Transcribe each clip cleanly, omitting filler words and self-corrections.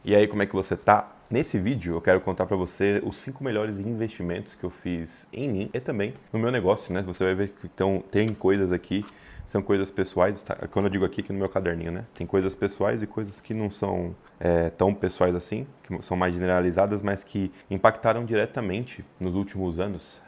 E aí, como é que você tá? Nesse vídeo eu quero contar pra você os 5 melhores investimentos que eu fiz em mim e também no meu negócio, né? Você vai ver que tem coisas aqui, são coisas pessoais, tá? Quando eu digo aqui no meu caderninho, né? Tem coisas pessoais e coisas que não são tão pessoais assim, que são mais generalizadas, mas que impactaram diretamente nos últimos anos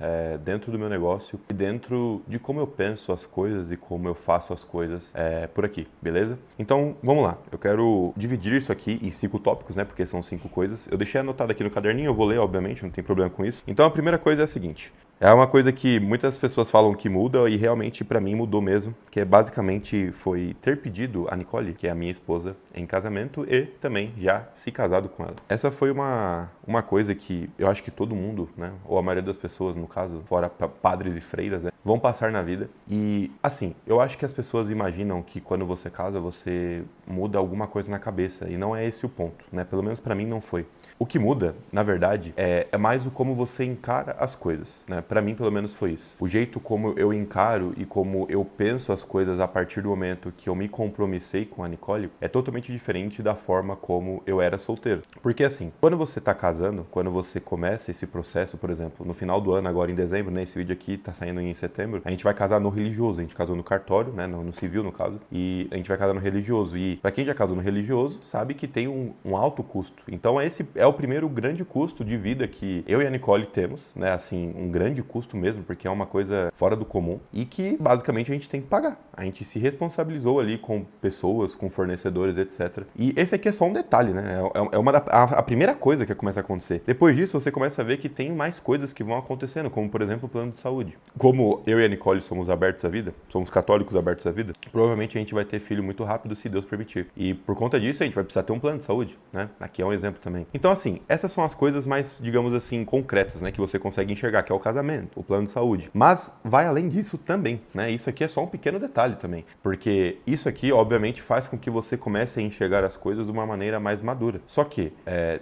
dentro do meu negócio e dentro de como eu penso as coisas e como eu faço as coisas por aqui, beleza? Então, vamos lá. Eu quero dividir isso aqui em 5 tópicos, né? Porque são 5 coisas. Eu deixei anotado aqui no caderninho, eu vou ler, obviamente, não tem problema com isso. Então, a primeira coisa é a seguinte. É uma coisa que muitas pessoas falam que muda e realmente pra mim mudou mesmo, que é basicamente foi ter pedido a Nicole, que é a minha esposa, em casamento e também já se casado com ela. Essa foi uma coisa que eu acho que todo mundo, né, ou a maioria das pessoas, no caso, fora padres e freiras, né, vão passar na vida. E assim, eu acho que as pessoas imaginam que quando você casa, você muda alguma coisa na cabeça e não é esse o ponto, né? Pelo menos pra mim não foi. O que muda, na verdade, é mais o como você encara as coisas, né? Pra mim, pelo menos, foi isso. O jeito como eu encaro e como eu penso as coisas a partir do momento que eu me compromissei com a Nicole é totalmente diferente da forma como eu era solteiro. Porque assim, quando você tá casando, quando você começa esse processo, por exemplo, no final do ano, agora em dezembro, né? Esse vídeo aqui tá saindo em setembro, a gente vai casar no religioso, a gente casou no cartório, né? No civil, no caso, e a gente vai casar no religioso. E pra quem já casou no religioso, sabe que tem um alto custo. Então esse é o primeiro grande custo de vida que eu e a Nicole temos, né? Assim, um grande custo mesmo, porque é uma coisa fora do comum e que basicamente a gente tem que pagar. A gente se responsabilizou ali com pessoas, com fornecedores, etc. E esse aqui é só um detalhe, né? A primeira coisa que começa a acontecer. Depois disso, você começa a ver que tem mais coisas que vão acontecendo, como por exemplo o plano de saúde. Como eu e a Nicole somos abertos à vida, somos católicos abertos à vida, provavelmente a gente vai ter filho muito rápido se Deus permitir. E por conta disso, a gente vai precisar ter um plano de saúde, né? Aqui é um exemplo também. Então, assim, essas são as coisas mais, digamos assim, concretas, né? Que você consegue enxergar, que é o casamento, o plano de saúde. Mas vai além disso também, né? Isso aqui é só um pequeno detalhe também. Porque isso aqui, obviamente, faz com que você comece a enxergar as coisas de uma maneira mais madura. Só que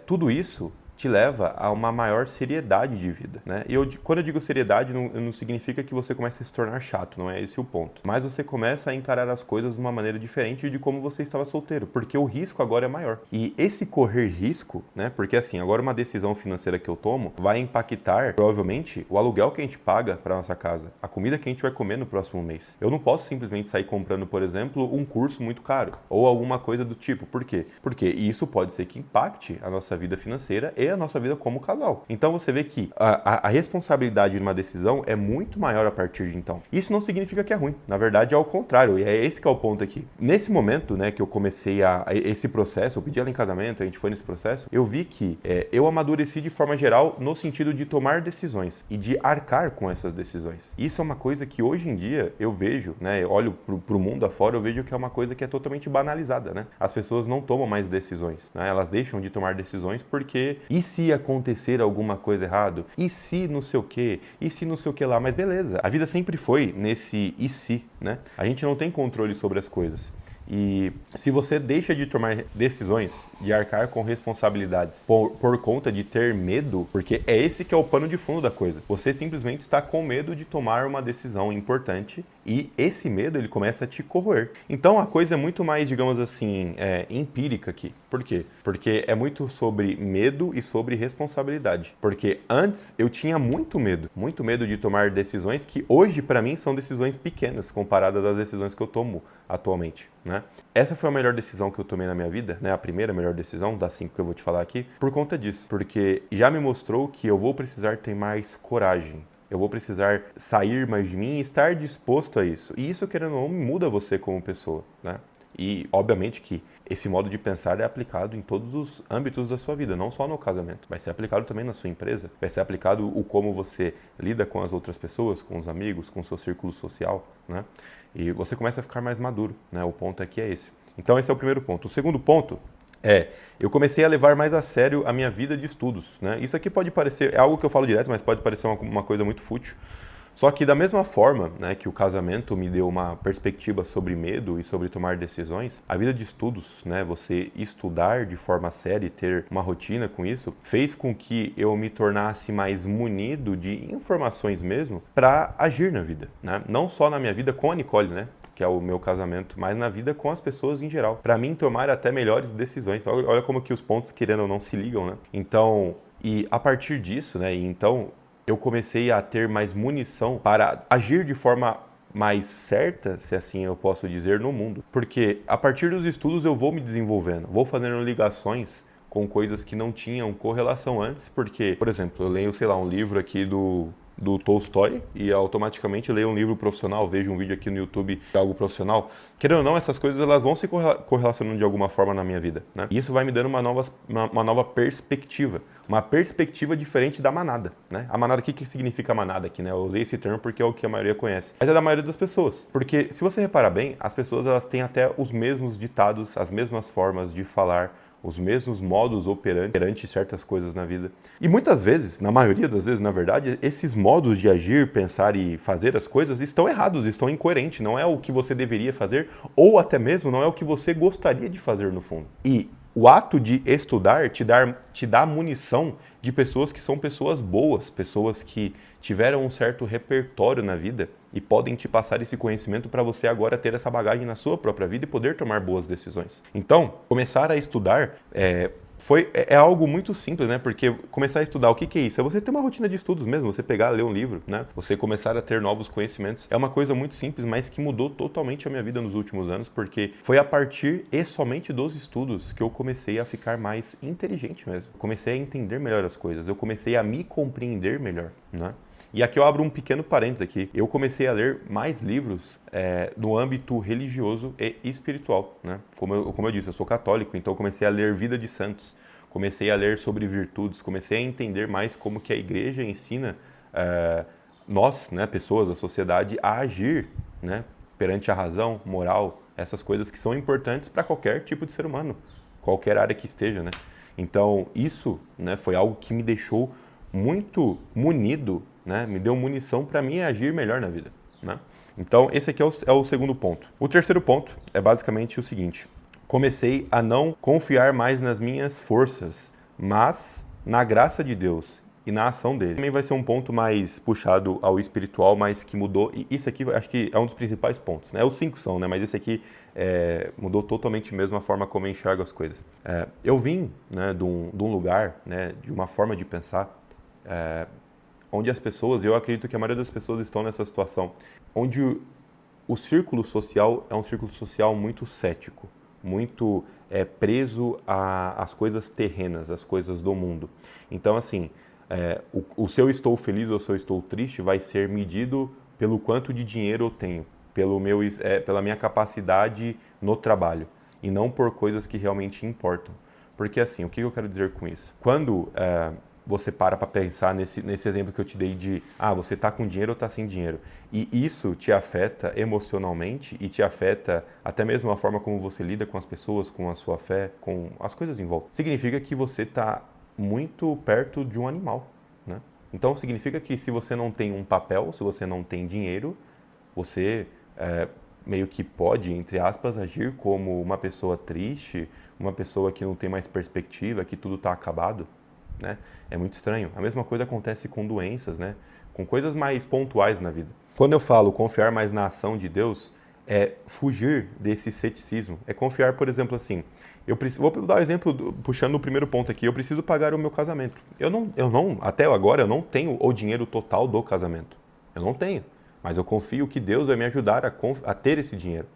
tudo isso te leva a uma maior seriedade de vida, né? E quando eu digo seriedade, não significa que você comece a se tornar chato, não é esse o ponto. Mas você começa a encarar as coisas de uma maneira diferente de como você estava solteiro, porque o risco agora é maior. E esse correr risco, né? Porque assim, agora uma decisão financeira que eu tomo vai impactar, provavelmente, o aluguel que a gente paga para nossa casa, a comida que a gente vai comer no próximo mês. Eu não posso simplesmente sair comprando, por exemplo, um curso muito caro ou alguma coisa do tipo. Por quê? Porque isso pode ser que impacte a nossa vida financeira e a nossa vida como casal. Então você vê que a responsabilidade de uma decisão é muito maior a partir de então. Isso não significa que é ruim. Na verdade, é ao contrário. E é esse que é o ponto aqui. Nesse momento, né, que eu comecei esse processo, eu pedi ela em casamento, a gente foi nesse processo, eu vi que eu amadureci de forma geral no sentido de tomar decisões e de arcar com essas decisões. Isso é uma coisa que hoje em dia eu vejo, né, eu olho pro mundo afora, eu vejo que é uma coisa que é totalmente banalizada, né? As pessoas não tomam mais decisões, né? Elas deixam de tomar decisões porque e se acontecer alguma coisa errado? E se não sei o quê? E se não sei o que lá? Mas beleza, a vida sempre foi nesse e se, né? A gente não tem controle sobre as coisas. E se você deixa de tomar decisões, de arcar com responsabilidades por conta de ter medo, porque é esse que é o pano de fundo da coisa. Você simplesmente está com medo de tomar uma decisão importante e esse medo ele começa a te corroer. Então a coisa é muito mais, digamos assim, empírica aqui. Por quê? Porque é muito sobre medo e sobre responsabilidade. Porque antes eu tinha muito medo de tomar decisões que hoje para mim são decisões pequenas comparadas às decisões que eu tomo atualmente, né? Essa foi a melhor decisão que eu tomei na minha vida, né? A primeira melhor decisão das 5 que eu vou te falar aqui, por conta disso. Porque já me mostrou que eu vou precisar ter mais coragem. Eu vou precisar sair mais de mim e estar disposto a isso. E isso, querendo ou não, muda você como pessoa, né? E, obviamente, que esse modo de pensar é aplicado em todos os âmbitos da sua vida, não só no casamento. Vai ser aplicado também na sua empresa, vai ser aplicado o como você lida com as outras pessoas, com os amigos, com o seu círculo social, né? E você começa a ficar mais maduro, né? O ponto aqui é esse. Então, esse é o primeiro ponto. O segundo ponto eu comecei a levar mais a sério a minha vida de estudos, né? Isso aqui pode parecer, é algo que eu falo direto, mas pode parecer uma coisa muito fútil. Só que da mesma forma, né, que o casamento me deu uma perspectiva sobre medo e sobre tomar decisões, a vida de estudos, né, você estudar de forma séria e ter uma rotina com isso, fez com que eu me tornasse mais munido de informações mesmo para agir na vida, né? Não só na minha vida com a Nicole, né? que é o meu casamento, mas na vida com as pessoas em geral. Para mim, tomar até melhores decisões. Olha como que os pontos, querendo ou não, se ligam, né? Então, e a partir disso, né, então eu comecei a ter mais munição para agir de forma mais certa, se assim eu posso dizer, no mundo. Porque a partir dos estudos eu vou me desenvolvendo, vou fazendo ligações com coisas que não tinham correlação antes, porque, por exemplo, eu leio, sei lá, um livro aqui do Tolstói e automaticamente leio um livro profissional, vejo um vídeo aqui no YouTube de algo profissional. Querendo ou não, essas coisas elas vão se correlacionando de alguma forma na minha vida, né? E isso vai me dando uma nova perspectiva, uma perspectiva diferente da manada, né? A manada, o que significa manada aqui, né? Eu usei esse termo porque é o que a maioria conhece, mas é da maioria das pessoas. Porque se você reparar bem, as pessoas elas têm até os mesmos ditados, as mesmas formas de falar, os mesmos modos operantes perante certas coisas na vida. E muitas vezes, na maioria das vezes, na verdade, esses modos de agir, pensar e fazer as coisas estão errados, estão incoerentes, não é o que você deveria fazer, ou até mesmo não é o que você gostaria de fazer no fundo. E o ato de estudar te dá munição de pessoas que são pessoas boas, pessoas que tiveram um certo repertório na vida e podem te passar esse conhecimento para você agora ter essa bagagem na sua própria vida e poder tomar boas decisões. Então, começar a estudar é algo muito simples, né? Porque começar a estudar, o que é isso? É você ter uma rotina de estudos mesmo, você pegar, ler um livro, né? Você começar a ter novos conhecimentos. É uma coisa muito simples, mas que mudou totalmente a minha vida nos últimos anos, porque foi a partir e somente dos estudos que eu comecei a ficar mais inteligente mesmo. Comecei a entender melhor as coisas, eu comecei a me compreender melhor, né? E aqui eu abro um pequeno parênteses aqui. Eu comecei a ler mais livros no âmbito religioso e espiritual, né? Como eu disse, eu sou católico, então eu comecei a ler Vida de Santos, comecei a ler sobre virtudes, comecei a entender mais como que a igreja ensina nós, né, pessoas, a sociedade, a agir, né, perante a razão, moral, essas coisas que são importantes para qualquer tipo de ser humano, qualquer área que esteja, né? Então isso, né, foi algo que me deixou muito munido, né? Me deu munição para mim agir melhor na vida, né? Então, esse aqui é o segundo ponto. O terceiro ponto é basicamente o seguinte: comecei a não confiar mais nas minhas forças, mas na graça de Deus e na ação dele. Também vai ser um ponto mais puxado ao espiritual, mas que mudou. E isso aqui acho que é um dos principais pontos, né? Os 5 são, né? Mas esse aqui mudou totalmente mesmo a forma como eu enxergo as coisas. Eu vim, né, de um lugar, né, de uma forma de pensar, onde as pessoas, eu acredito que a maioria das pessoas estão nessa situação, onde o círculo social é um círculo social muito cético, muito preso às coisas terrenas, às coisas do mundo. Então, assim, o se eu estou feliz ou se eu estou triste vai ser medido pelo quanto de dinheiro eu tenho, pela minha capacidade no trabalho, e não por coisas que realmente importam. Porque, assim, o que eu quero dizer com isso? Quando você para pensar nesse exemplo que eu te dei de você está com dinheiro ou está sem dinheiro. E isso te afeta emocionalmente e te afeta até mesmo a forma como você lida com as pessoas, com a sua fé, com as coisas em volta. Significa que você está muito perto de um animal, né? Então significa que se você não tem um papel, se você não tem dinheiro, você meio que pode, entre aspas, agir como uma pessoa triste, uma pessoa que não tem mais perspectiva, que tudo está acabado. Né? É muito estranho. A mesma coisa acontece com doenças, né? Com coisas mais pontuais na vida. Quando eu falo confiar mais na ação de Deus, é fugir desse ceticismo. É confiar, por exemplo, assim, vou dar um exemplo, puxando o primeiro ponto aqui, eu preciso pagar o meu casamento. Até agora, eu não tenho o dinheiro total do casamento. Eu não tenho. Mas eu confio que Deus vai me ajudar a ter esse dinheiro.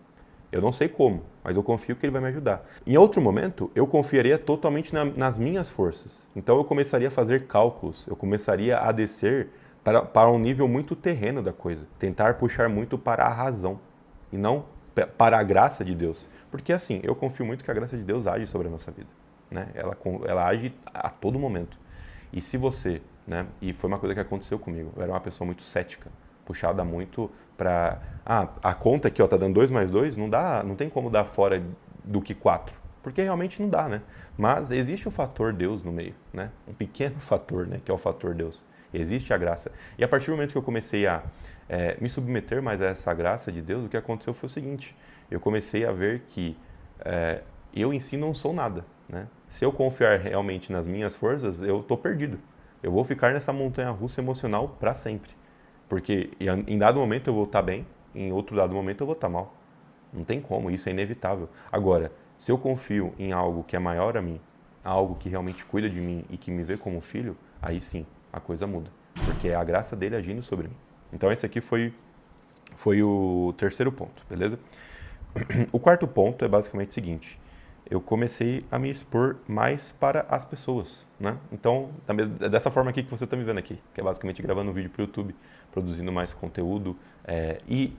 Eu não sei como, mas eu confio que ele vai me ajudar. Em outro momento, eu confiaria totalmente nas minhas forças. Então eu começaria a fazer cálculos, eu começaria a descer para um nível muito terreno da coisa. Tentar puxar muito para a razão e não para a graça de Deus. Porque assim, eu confio muito que a graça de Deus age sobre a nossa vida, né? Ela age a todo momento. E se você, né? E foi uma coisa que aconteceu comigo, eu era uma pessoa muito cética, puxada muito para a conta aqui, ó, tá dando 2 mais 2, não tem como dar fora do que 4, porque realmente não dá, né? Mas existe o fator Deus no meio, né? Um pequeno fator, né, que é o fator Deus. Existe a graça. E a partir do momento que eu comecei a me submeter mais a essa graça de Deus, o que aconteceu foi o seguinte: eu comecei a ver que eu em si não sou nada, né? Se eu confiar realmente nas minhas forças, eu tô perdido. Eu vou ficar nessa montanha-russa emocional para sempre. Porque em dado momento eu vou estar bem, em outro dado momento eu vou estar mal. Não tem como, isso é inevitável. Agora, se eu confio em algo que é maior a mim, algo que realmente cuida de mim e que me vê como filho, aí sim, a coisa muda. Porque é a graça dele agindo sobre mim. Então esse aqui foi o terceiro ponto, beleza? O quarto ponto é basicamente o seguinte: eu comecei a me expor mais para as pessoas, né? Então, dessa forma aqui que você está me vendo aqui, que é basicamente gravando um vídeo para o YouTube, produzindo mais conteúdo, e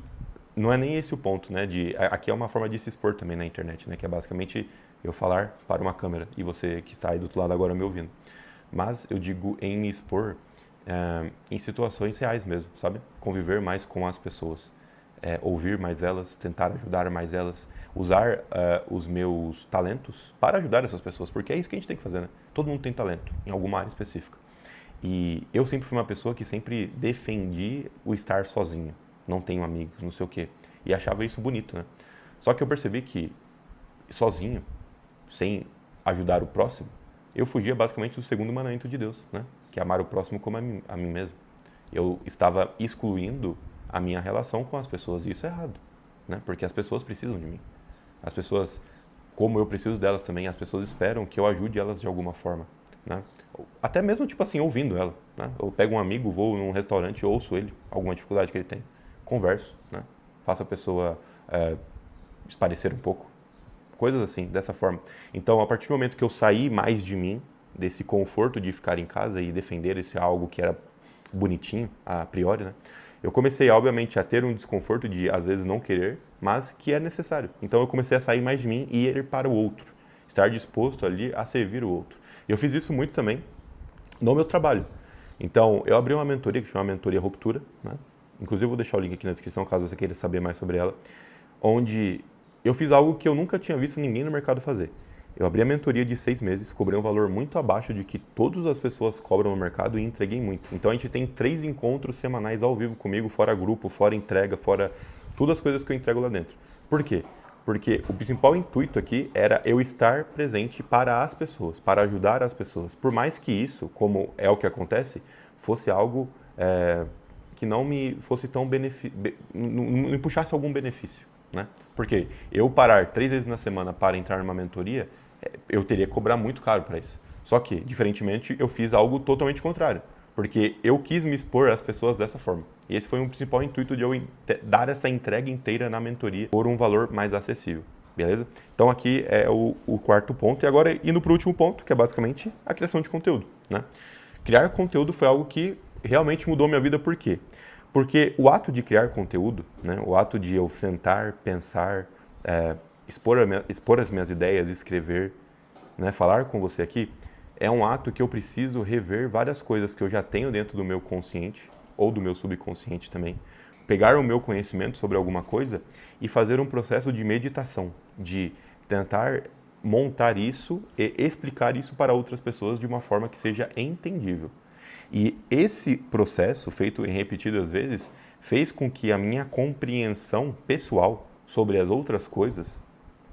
não é nem esse o ponto, né? Aqui é uma forma de se expor também na internet, né? Que é basicamente eu falar para uma câmera e você que está aí do outro lado agora me ouvindo. Mas eu digo em me expor em situações reais mesmo, sabe? Conviver mais com as pessoas. Ouvir mais elas, tentar ajudar mais elas, usar os meus talentos para ajudar essas pessoas, porque é isso que a gente tem que fazer, né? Todo mundo tem talento em alguma área específica. E eu sempre fui uma pessoa que sempre defendi o estar sozinho, não tenho amigos, não sei o quê, e achava isso bonito, né? Só que eu percebi que sozinho, sem ajudar o próximo, eu fugia basicamente do segundo mandamento de Deus, né? Que é amar o próximo como a mim mesmo. Eu estava excluindo a minha relação com as pessoas, e isso é errado, né? Porque as pessoas precisam de mim. As pessoas, como eu preciso delas também, as pessoas esperam que eu ajude elas de alguma forma, né? Até mesmo, tipo assim, ouvindo ela, né? Eu pego um amigo, vou num restaurante e ouço ele, alguma dificuldade que ele tem, converso, né? Faço a pessoa esparecer um pouco, coisas assim, dessa forma. Então, a partir do momento que eu saí mais de mim, desse conforto de ficar em casa e defender esse algo que era bonitinho, a priori, né? Eu comecei, obviamente, a ter um desconforto de, às vezes, não querer, mas que é necessário. Então, eu comecei a sair mais de mim e ir para o outro. Estar disposto ali a servir o outro. E eu fiz isso muito também no meu trabalho. Então, eu abri uma mentoria, que chama Mentoria Ruptura, né? Inclusive, eu vou deixar o link aqui na descrição, caso você queira saber mais sobre ela, onde eu fiz algo que eu nunca tinha visto ninguém no mercado fazer. Eu abri a mentoria de 6 meses, cobrei um valor muito abaixo de que todas as pessoas cobram no mercado e entreguei muito. Então a gente tem 3 encontros semanais ao vivo comigo, fora grupo, fora entrega, fora todas as coisas que eu entrego lá dentro. Por quê? Porque o principal intuito aqui era eu estar presente para as pessoas, para ajudar as pessoas. Por mais que isso, como é o que acontece, fosse algo que não me fosse tão não me puxasse algum benefício, né? Porque eu parar 3 vezes na semana para entrar numa mentoria, eu teria que cobrar muito caro para isso. Só que, diferentemente, eu fiz algo totalmente contrário, porque eu quis me expor às pessoas dessa forma. E esse foi o principal intuito de eu dar essa entrega inteira na mentoria por um valor mais acessível, beleza? Então aqui é o quarto ponto, e agora indo para o último ponto, que é basicamente a criação de conteúdo, né? Criar conteúdo foi algo que realmente mudou minha vida, por quê? Porque o ato de criar conteúdo, né, o ato de eu sentar, pensar, expor as minhas ideias, escrever, né, falar com você aqui, é um ato que eu preciso rever várias coisas que eu já tenho dentro do meu consciente, ou do meu subconsciente também, pegar o meu conhecimento sobre alguma coisa e fazer um processo de meditação, de tentar montar isso e explicar isso para outras pessoas de uma forma que seja entendível. E esse processo, feito em repetidas vezes, fez com que a minha compreensão pessoal sobre as outras coisas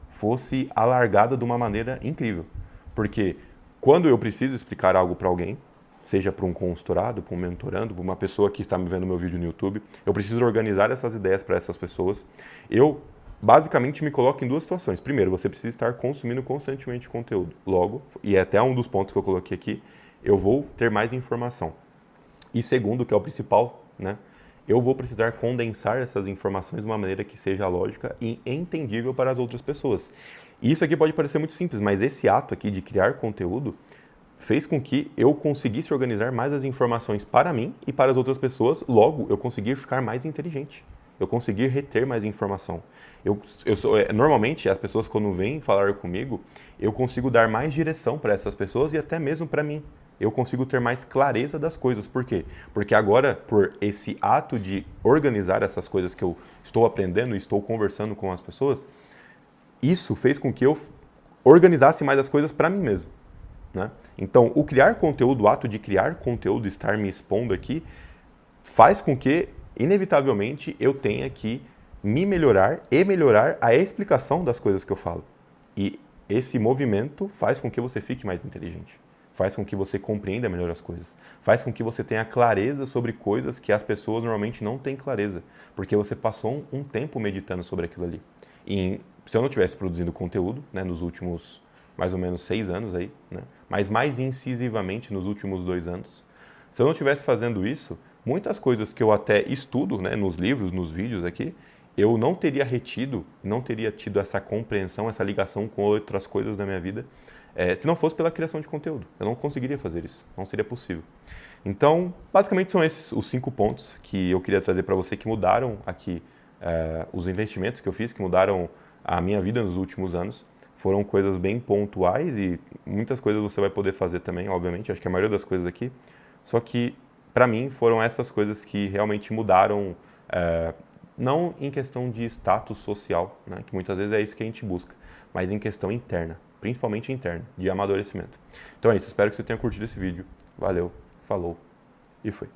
fosse alargada de uma maneira incrível. Porque quando eu preciso explicar algo para alguém, seja para um consultorado, para um mentorando, para uma pessoa que está me vendo no meu vídeo no YouTube, eu preciso organizar essas ideias para essas pessoas. Eu basicamente me coloco em duas situações. Primeiro, você precisa estar consumindo constantemente conteúdo. Logo, e é até um dos pontos que eu coloquei aqui, eu vou ter mais informação. E segundo, que é o principal, né? Eu vou precisar condensar essas informações de uma maneira que seja lógica e entendível para as outras pessoas. E isso aqui pode parecer muito simples, mas esse ato aqui de criar conteúdo fez com que eu conseguisse organizar mais as informações para mim e para as outras pessoas, logo eu conseguir ficar mais inteligente. Eu conseguir reter mais informação. Normalmente, as pessoas quando vêm falar comigo, eu consigo dar mais direção para essas pessoas e até mesmo para mim. Eu consigo ter mais clareza das coisas. Por quê? Porque agora, por esse ato de organizar essas coisas que eu estou aprendendo e estou conversando com as pessoas, isso fez com que eu organizasse mais as coisas para mim mesmo, né? Então, o criar conteúdo, o ato de criar conteúdo, estar me expondo aqui, faz com que, inevitavelmente, eu tenha que me melhorar e melhorar a explicação das coisas que eu falo. E esse movimento faz com que você fique mais inteligente. Faz com que você compreenda melhor as coisas. Faz com que você tenha clareza sobre coisas que as pessoas normalmente não têm clareza. Porque você passou um tempo meditando sobre aquilo ali. se eu não tivesse produzindo conteúdo, né, nos últimos mais ou menos 6 anos aí, né, mas mais incisivamente nos últimos 2 anos, se eu não estivesse fazendo isso, muitas coisas que eu até estudo, né, nos livros, nos vídeos aqui, eu não teria retido, não teria tido essa compreensão, essa ligação com outras coisas da minha vida, se não fosse pela criação de conteúdo. Eu não conseguiria fazer isso, não seria possível. Então, basicamente são esses os 5 pontos que eu queria trazer para você que mudaram aqui os investimentos que eu fiz, que mudaram a minha vida nos últimos anos. Foram coisas bem pontuais e muitas coisas você vai poder fazer também, obviamente, acho que a maioria das coisas aqui. Só que, para mim, foram essas coisas que realmente mudaram, não em questão de status social, né, que muitas vezes é isso que a gente busca, mas em questão interna, principalmente interna, de amadurecimento. Então é isso, espero que você tenha curtido esse vídeo. Valeu, falou e fui.